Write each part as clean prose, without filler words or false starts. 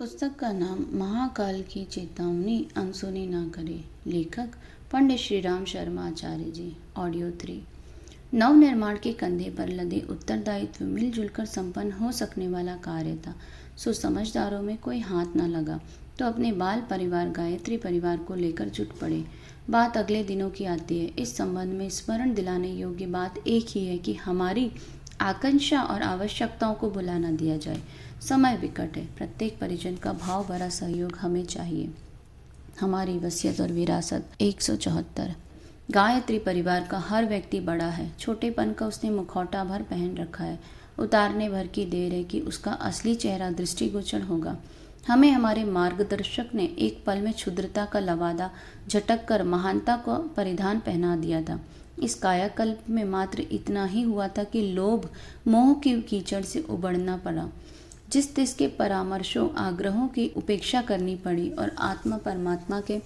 पुस्तक का नाम महाकाल की चेतावनी अनसुनी ना करे। लेखक पंडित श्रीराम शर्मा आचार्य जी। ऑडियो 3। नव निर्माण के कंधे पर लदे उत्तरदायित्व मिलजुल कर संपन्न हो सकने वाला कार्य था। सो समझदारों में कोई हाथ न लगा तो अपने बाल परिवार गायत्री परिवार को लेकर जुट पड़े। बात अगले दिनों की आती है। इस संबंध में स्मरण दिलाने योग्य बात एक ही है कि हमारी आकांक्षा और आवश्यकताओं को भुला न दिया जाए। समय विकट है। प्रत्येक परिजन का भाव भरा सहयोग हमें चाहिए। हमारी वसीयत और विरासत 174। गायत्री परिवार का हर व्यक्ति बड़ा है। छोटेपन का उसने मुखौटा भर पहन रखा है। उतारने भर की देर है कि उसका असली चेहरा दृष्टिगोचर होगा। हमें हमारे मार्गदर्शक ने एक पल में क्षुद्रता का लवादा झटक कर महानता को परिधान पहना दिया था। इस कायाकल्प में मात्र इतना ही हुआ था कि लोभ मोह की कीचड़ से उबड़ना पड़ा। जिस तिस के परामर्शों आग्रहों की उपेक्षा करनी पड़ी और आत्मा परमात्मा के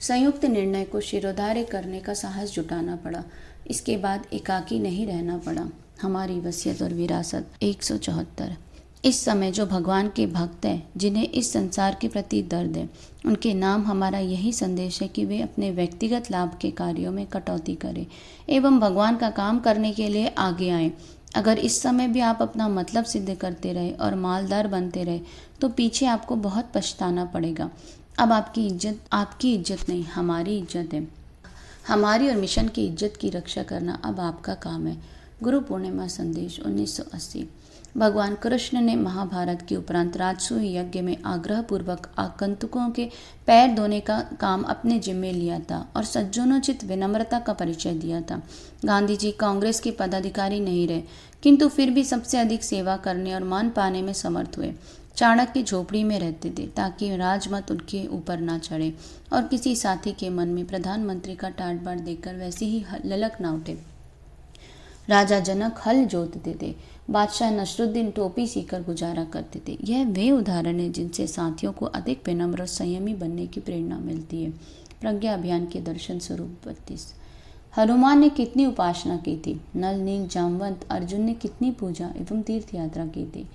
संयुक्त निर्णय को शिरोधार्य करने का साहस जुटाना पड़ा। इसके बाद एकाकी नहीं रहना पड़ा। हमारी वसीयत और विरासत 174। इस समय जो भगवान के भक्त हैं, जिन्हें इस संसार के प्रति दर्द है, उनके नाम हमारा यही संदेश है कि वे अपने व्यक्तिगत लाभ के कार्यों में कटौती करें एवं भगवान का काम करने के लिए आगे आएं। अगर इस समय भी आप अपना मतलब सिद्ध करते रहे और मालदार बनते रहे तो पीछे आपको बहुत पछताना पड़ेगा। अब आपकी इज्जत नहीं, हमारी इज्जत है। हमारी और मिशन की इज्जत की रक्षा करना अब आपका काम है। गुरु पूर्णिमा संदेश 1980। भगवान कृष्ण ने महाभारत के उपरांत राजसूय यज्ञ में आग्रह पूर्वक आगंतुकों के पैर धोने का काम अपने जिम्मे लिया था और सज्जनोचित विनम्रता का परिचय दिया था। गांधी जी कांग्रेस के पदाधिकारी नहीं रहे, किंतु फिर भी सबसे अधिक सेवा करने और मान पाने में समर्थ हुए। चाणक्य की झोपड़ी में रहते थे ताकि राजमत उनके ऊपर ना चढ़े और किसी साथी के मन में प्रधानमंत्री का टाट बाट देखकर वैसी ही ललक ना उठे। राजा जनक हल जोतते थे। बादशाह नसरुद्दीन टोपी सीकर गुजारा करते थे। यह वे उदाहरण हैं जिनसे साथियों को अधिक विनम्र और संयमी बनने की प्रेरणा मिलती है। प्रज्ञा अभियान के दर्शन स्वरूप 32। हनुमान ने कितनी उपासना की थी। नल नील जामवंत अर्जुन ने कितनी पूजा एवं तीर्थ यात्रा की थी।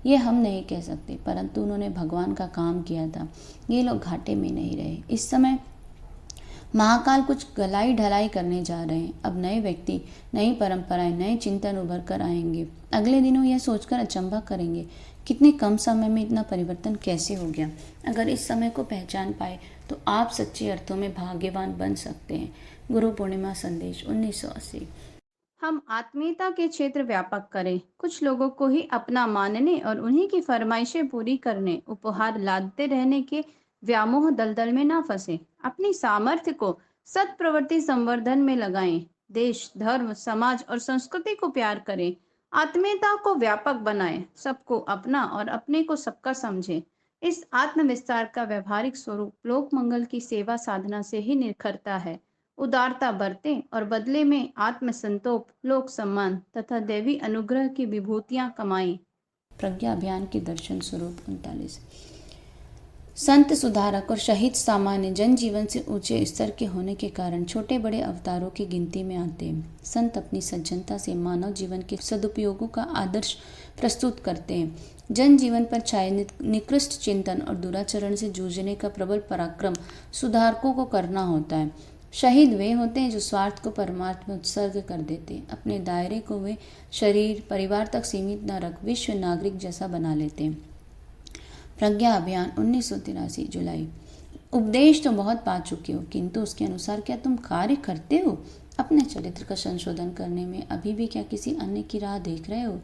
ये हम नहीं कह सकते, परंतु उन्होंने भगवान का काम किया था। ये लोग घाटे में नहीं रहे। इस समय महाकाल कुछ गलाई ढलाई करने जा रहे हैं। अब नए व्यक्ति, नई परंपराएं, नए चिंतन उभर कर आएंगे। अगले दिनों यह सोचकर अचंभा करेंगे, कितने कम समय में इतना परिवर्तन कैसे हो गया। अगर इस समय को पहचान पाए तो आप सच्चे अर्थों में भाग्यवान बन सकते हैं। गुरु पूर्णिमा संदेश 1980। हम आत्मीयता के क्षेत्र व्यापक करें। कुछ लोगों को ही अपना मानने और उन्हीं की फरमाइशें पूरी करने, उपहार लादते रहने के व्यामोह दलदल में ना फंसे। अपनी सामर्थ्य को सत प्रवृत्ति संवर्धन में लगाएं। देश, धर्म, समाज और संस्कृति को प्यार करें। आत्मीयता को व्यापक बनाएं। सबको अपना और अपने को सबका समझें। इस आत्म विस्तार का व्यवहारिक स्वरूप लोक मंगल की सेवा साधना से ही निखरता है। उदारता बरतें और बदले में आत्मसंतोप, लोक सम्मान तथा दैवी अनुग्रह की विभूतियां कमाएं। प्रज्ञा अभियान के दर्शन स्वरूप 39। संत, सुधारक और शहीद सामान्य जनजीवन से ऊंचे स्तर के होने के कारण छोटे बड़े अवतारों की गिनती में आते हैं। संत अपनी सज्जनता से मानव जीवन के सदुपयोगों का आदर्श प्रस्तुत करते हैं। जनजीवन पर छाए निकृष्ट चिंतन और दुराचरण से जूझने का प्रबल पराक्रम सुधारकों को करना होता है। शहीद वे होते हैं जो स्वार्थ को परमार्थ में उत्सर्ग कर देते हैं। अपने दायरे को वे शरीर परिवार तक सीमित न रख विश्व नागरिक जैसा बना लेते हैं। प्रज्ञा अभियान 1983 जुलाई। उपदेश तो बहुत पा चुके हो, किंतु उसके अनुसार क्या तुम कार्य करते हो? अपने चरित्र का संशोधन करने में अभी भी क्या किसी अन्य की राह देख रहे हो?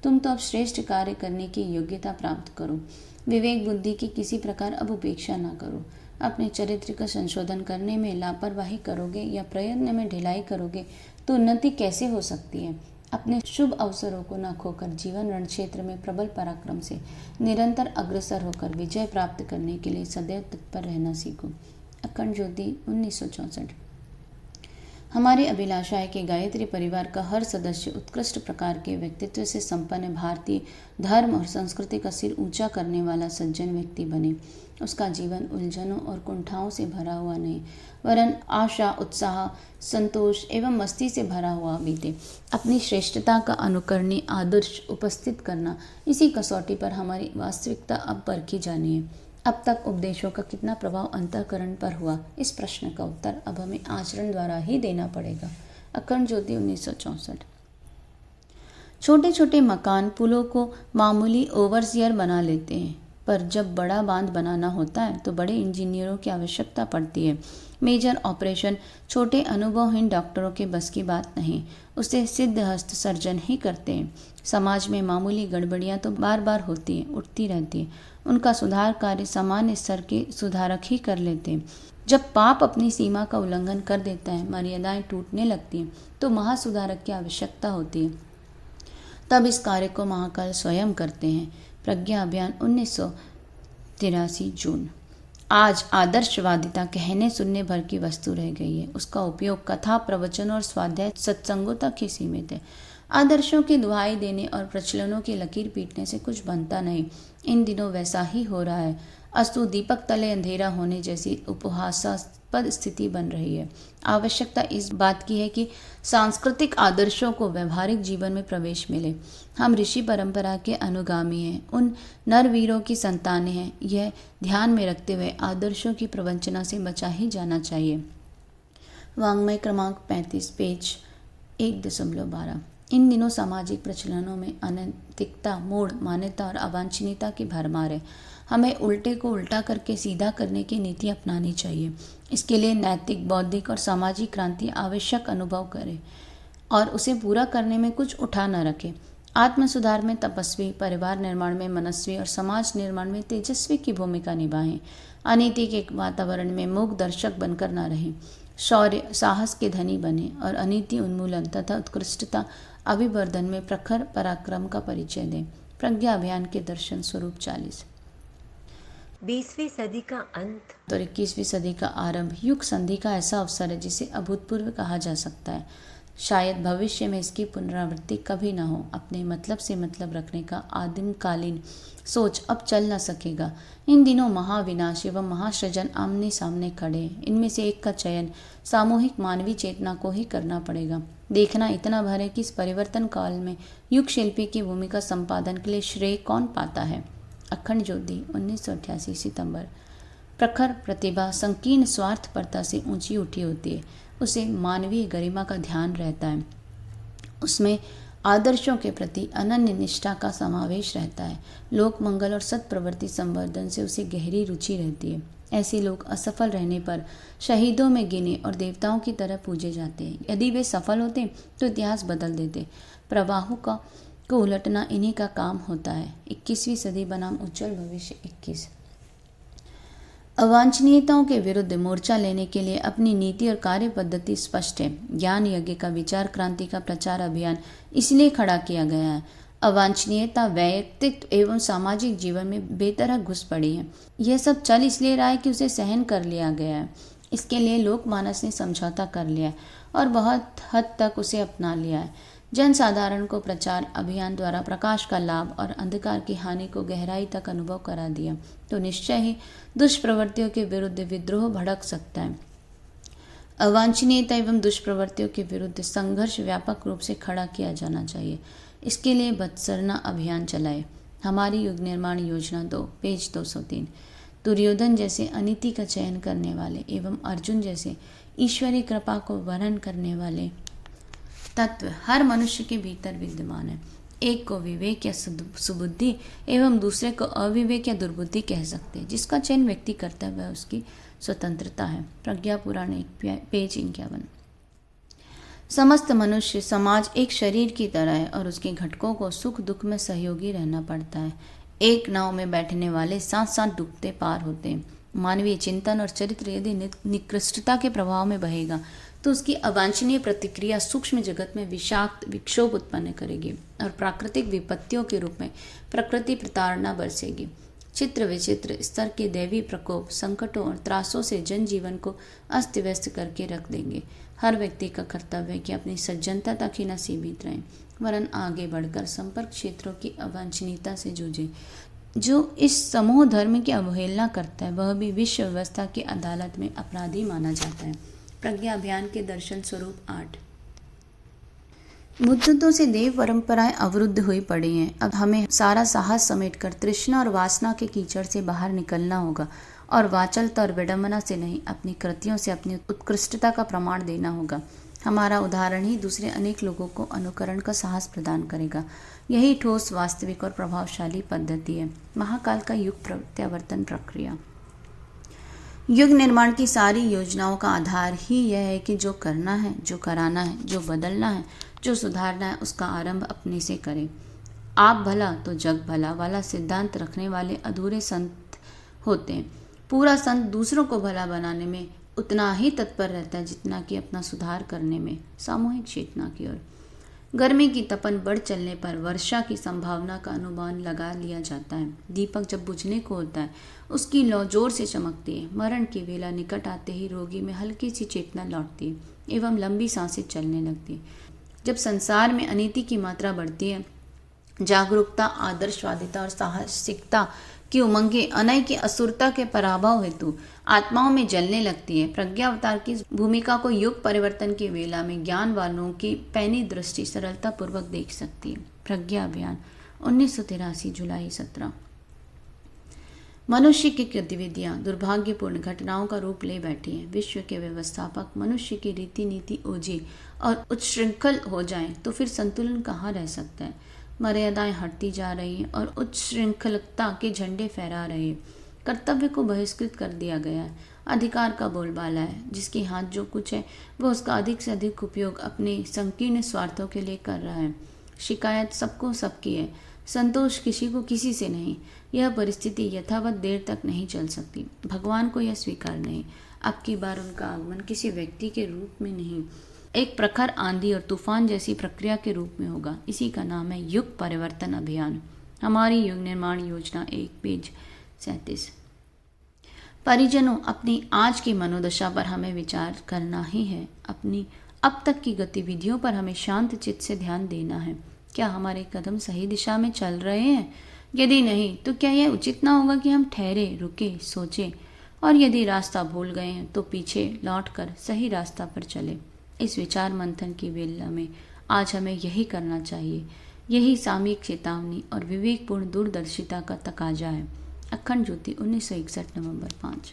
तुम तो अब श्रेष्ठ कार्य करने की योग्यता प्राप्त करो। विवेक बुद्धि की किसी प्रकार अब उपेक्षा न करो। अपने चरित्र का संशोधन करने में लापरवाही करोगे या प्रयत्न में ढिलाई करोगे तो उन्नति कैसे हो सकती है? अपने शुभ अवसरों को न खोकर जीवन रण क्षेत्र में प्रबल पराक्रम से निरंतर अग्रसर होकर विजय प्राप्त करने के लिए सदैव तत्पर रहना सीखो। अखंड ज्योति 1964। हमारी अभिलाषा है कि गायत्री परिवार का हर सदस्य उत्कृष्ट प्रकार के व्यक्तित्व से संपन्न भारतीय धर्म और संस्कृति का सिर ऊंचा करने वाला सज्जन व्यक्ति बने। उसका जीवन उलझनों और कुंठाओं से भरा हुआ नहीं, वरन आशा, उत्साह, संतोष एवं मस्ती से भरा हुआ बीते। अपनी श्रेष्ठता का अनुकरणीय आदर्श उपस्थित करना, इसी कसौटी पर हमारी वास्तविकता अब परखी जानी है। अब तक उपदेशों का कितना प्रभाव अंतःकरण पर हुआ, इस प्रश्न का उत्तर अब हमें आचरण द्वारा ही देना पड़ेगा। अखंड ज्योति 1964। छोटे छोटे मकान पुलों को मामूली ओवरसियर बना लेते हैं, पर जब बड़ा बांध बनाना होता है तो बड़े इंजीनियरों की आवश्यकता पड़ती है। मेजर ऑपरेशन छोटे अनुभवहीन डॉक्टरों के बस की बात नहीं, उसे सिद्धहस्त सर्जन ही करते हैं। समाज में मामूली गड़बड़ियां तो बार बार होती हैं, उठती रहती हैं। उनका सुधार कार्य सामान्य स्तर के सुधारक ही कर लेते हैं। जब पाप अपनी सीमा का उल्लंघन कर देता है, मर्यादाएं टूटने लगती हैं, तो महासुधारक की आवश्यकता होती है। तब इस कार्य को महाकाल स्वयं करते हैं। प्रज्ञा अभियान 1983 जून। आज आदर्शवादिता कहने सुनने भर की वस्तु रह गई है। उसका उपयोग कथा, प्रवचन और स्वाध्याय सत्संगों तक ही सीमित है। आदर्शों की दुहाई देने और प्रचलनों की लकीर पीटने से कुछ बनता नहीं। इन दिनों वैसा ही हो रहा है। अस्तु दीपक तले अंधेरा होने जैसी उपहासास्पद स्थिति बन रही है। आवश्यकता इस बात की है कि सांस्कृतिक आदर्शों को व्यवहारिक जीवन में प्रवेश मिले। हम ऋषि परंपरा के अनुगामी हैं, उन नरवीरों की संतानें हैं। यह ध्यान में रखते हुए आदर्शों की प्रवंचना से बचा ही जाना चाहिए। वाङ्मय क्रमांक 35, पेज 1.12। इन दिनों सामाजिक प्रचलनों में अनैतिकता, मूढ़ मान्यता और अवांछनीयता की भरमार है। हमें उल्टे को उल्टा करके सीधा करने की नीति अपनानी चाहिए। इसके लिए नैतिक, बौद्धिक और सामाजिक क्रांति आवश्यक अनुभव करे और उसे पूरा करने में कुछ उठा न रखे। आत्म सुधार में तपस्वी, परिवार निर्माण में मनस्वी और समाज निर्माण में तेजस्वी की भूमिका निभाएं। अनीति के वातावरण में मूक दर्शक बनकर न रहें। शौर्य, साहस के धनी बने और अनीति उन्मूलन तथा उत्कृष्टता अभिवर्धन में प्रखर पराक्रम का परिचय दें। प्रज्ञा अभियान के दर्शन स्वरूप 40। 20वीं सदी का अंत और 21वीं सदी का आरंभ युग संधि का ऐसा अवसर है जिसे अभूतपूर्व कहा जा सकता है। शायद भविष्य में इसकी पुनरावृत्ति कभी न हो। अपने मतलब से मतलब रखने का आदिमकालीन सोच अब चल न सकेगा। इन दिनों महाविनाश एवं महासृजन आमने सामने खड़े। इनमें से एक का चयन सामूहिक मानवीय चेतना को ही करना पड़ेगा। देखना इतना भर है कि इस परिवर्तन काल में युग शिल्पी की भूमिका संपादन के लिए श्रेय कौन पाता है। अखंड ज्योति 1988 सितंबर। प्रखर प्रतिभा संकीर्ण स्वार्थपरता से ऊंची उठी होती है। उसे मानवीय गरिमा का ध्यान रहता है। उसमें आदर्शों के प्रति अनन्य निष्ठा का समावेश रहता है। लोक मंगल और सत्प्रवृत्ति संवर्धन से उसे गहरी रुचि रहती है। ऐसे लोग असफल रहने पर शहीदों में गिने और देवताओं की तरह पूजे जाते हैं। यदि वे सफल होते तो इतिहास बदल देते। प्रवाहों को उलटना इन्हीं का काम होता है। 21वीं सदी बनाम उज्जवल भविष्य 21। अवांछनीयताओं के विरुद्ध मोर्चा लेने के लिए अपनी नीति और कार्य पद्धति स्पष्ट है। ज्ञान यज्ञ का विचार क्रांति का प्रचार अभियान इसलिए खड़ा किया गया है। अवांछनीयता व्यक्तित्व एवं सामाजिक जीवन में बेतरह घुस पड़ी है। यह सब चल इसलिए रहा है कि उसे सहन कर लिया गया है। इसके लिए लोकमानस ने समझौता कर लिया है और बहुत हद तक उसे अपना लिया है। जन साधारण को प्रचार अभियान द्वारा प्रकाश का लाभ और अंधकार की हानि को गहराई तक अनुभव करा दिया तो निश्चय ही दुष्प्रवृत्तियों के विरुद्ध विद्रोह भड़क सकता है। अवांछनीयता एवं दुष्प्रवृत्तियों के विरुद्ध संघर्ष व्यापक रूप से खड़ा किया जाना चाहिए। इसके लिए बत्सरना अभियान चलाए। हमारी युग निर्माण योजना 2, पेज 203। दुर्योधन जैसे अनीति का चयन करने वाले एवं अर्जुन जैसे ईश्वरीय कृपा को वर्णन करने वाले तत्व हर मनुष्य के भीतर विद्यमान है। एक को विवेक या सुबुद्धि एवं दूसरे को अविवेक या दुर्बुद्धि कह सकते हैं। जिसका चयन व्यक्ति करता है वह उसकी स्वतंत्रता है। प्रज्ञा पुराण 1, पेज 51। समस्त मनुष्य समाज एक शरीर की तरह है और उसके घटकों को सुख दुख में सहयोगी रहना पड़ता है। एक नाव में बैठने वाले साथ साथ डूबते पार होते हैं। मानवीय चिंतन और चरित्र यदि निकृष्टता के प्रभाव में बहेगा तो उसकी अवांछनीय प्रतिक्रिया सूक्ष्म जगत में विषाक्त विक्षोभ उत्पन्न करेगी और प्राकृतिक विपत्तियों के रूप में प्रकृति प्रताड़ना बरसेगी। चित्र विचित्र स्तर के दैवी प्रकोप संकटों और त्रासों से जनजीवन को अस्त व्यस्त करके रख देंगे। हर व्यक्ति का कर्तव्य है कि अपनी सज्जनता तक ही न सीमित रहें, वरन आगे बढ़कर संपर्क क्षेत्रों की अवांछनीयता से जूझे। जो इस समूह धर्म की अवहेलना करता है वह भी विश्व व्यवस्था की अदालत में अपराधी माना जाता है। प्रज्ञा अभियान के दर्शन स्वरूप 8। मुद्दतों से देव परंपराएं अवरुद्ध हुई पड़ी हैं। अब हमें सारा साहस समेटकर तृष्णा और वासना के कीचड़ से बाहर निकलना होगा और वाचलता और विडंबना से नहीं, अपनी कृतियों से अपनी उत्कृष्टता का प्रमाण देना होगा। हमारा उदाहरण ही दूसरे अनेक लोगों को अनुकरण का साहस प्रदान करेगा। यही ठोस, वास्तविक और प्रभावशाली पद्धति है महाकाल का युग प्रत्यावर्तन प्रक्रिया। युग निर्माण की सारी योजनाओं का आधार ही यह है कि जो करना है, जो कराना है, जो बदलना है, जो सुधारना है, उसका आरंभ अपने से करें। आप भला तो जग भला वाला सिद्धांत रखने वाले अधूरे संत होते हैं। पूरा संत दूसरों को भला बनाने में उतना ही तत्पर रहता है जितना कि अपना सुधार करने में। सामूहिक चेतना की ओर। गर्मी की तपन बढ़ चलने पर वर्षा की संभावना का अनुमान लगा लिया जाता है। दीपक जब बुझने को होता है उसकी लौ जोर से चमकती है। मरण की वेला निकट आते ही रोगी में हल्की सी चेतना लौटती है एवं लंबी सांसें चलने लगती है। जब संसार में अनीति की मात्रा बढ़ती है, जागरूकता, आदर्शवादिता और साहसिकता की उमंगें अनय की असुरता के पराभव हेतु आत्माओं में जलने लगती है। प्रज्ञा अवतार की भूमिका को युग परिवर्तन की वेला में ज्ञान वालों की पैनी दृष्टि सरलता पूर्वक देख सकती है। प्रज्ञा अभियान 1983 जुलाई 17। मनुष्य की गतिविधियां दुर्भाग्यपूर्ण घटनाओं का रूप ले बैठी हैं। विश्व के व्यवस्थापक मनुष्य की रीति नीति ओझी और उच्छृंखल हो जाएं तो फिर संतुलन कहाँ रह सकता है। मर्यादाएं हटती जा रही हैं और उच्च श्रृंखलता के झंडे फहरा रहे हैं। कर्तव्य को बहिष्कृत कर दिया गया है। अधिकार का बोलबाला है। जिसके हाथ जो कुछ है वह उसका अधिक से अधिक उपयोग अपने संकीर्ण स्वार्थों के लिए कर रहा है। शिकायत सबको सबकी है, संतोष किसी को किसी से नहीं। यह परिस्थिति यथावत देर तक नहीं चल सकती। भगवान को यह स्वीकार नहीं। अब की बार उनका आगमन किसी व्यक्ति के रूप में नहीं, एक प्रखर आंधी और तूफान जैसी प्रक्रिया के रूप में होगा। इसी का नाम है युग परिवर्तन अभियान। हमारी युग निर्माण योजना 1 पेज 37। परिजनों, अपनी आज की मनोदशा पर हमें विचार करना ही है। अपनी अब तक की गतिविधियों पर हमें शांत चित्त से ध्यान देना है। क्या हमारे कदम सही दिशा में चल रहे हैं? यदि नहीं तो क्या यह उचित ना होगा कि हम ठहरे, रुके, सोचें और यदि रास्ता भूल गए हैं तो पीछे लौटकर सही रास्ता पर चले। इस विचार मंथन की वेला में आज हमें यही करना चाहिए। यही सामयिक चेतावनी और विवेकपूर्ण दूरदर्शिता का तकाजा है। अखंड ज्योति 1961 नवंबर 5।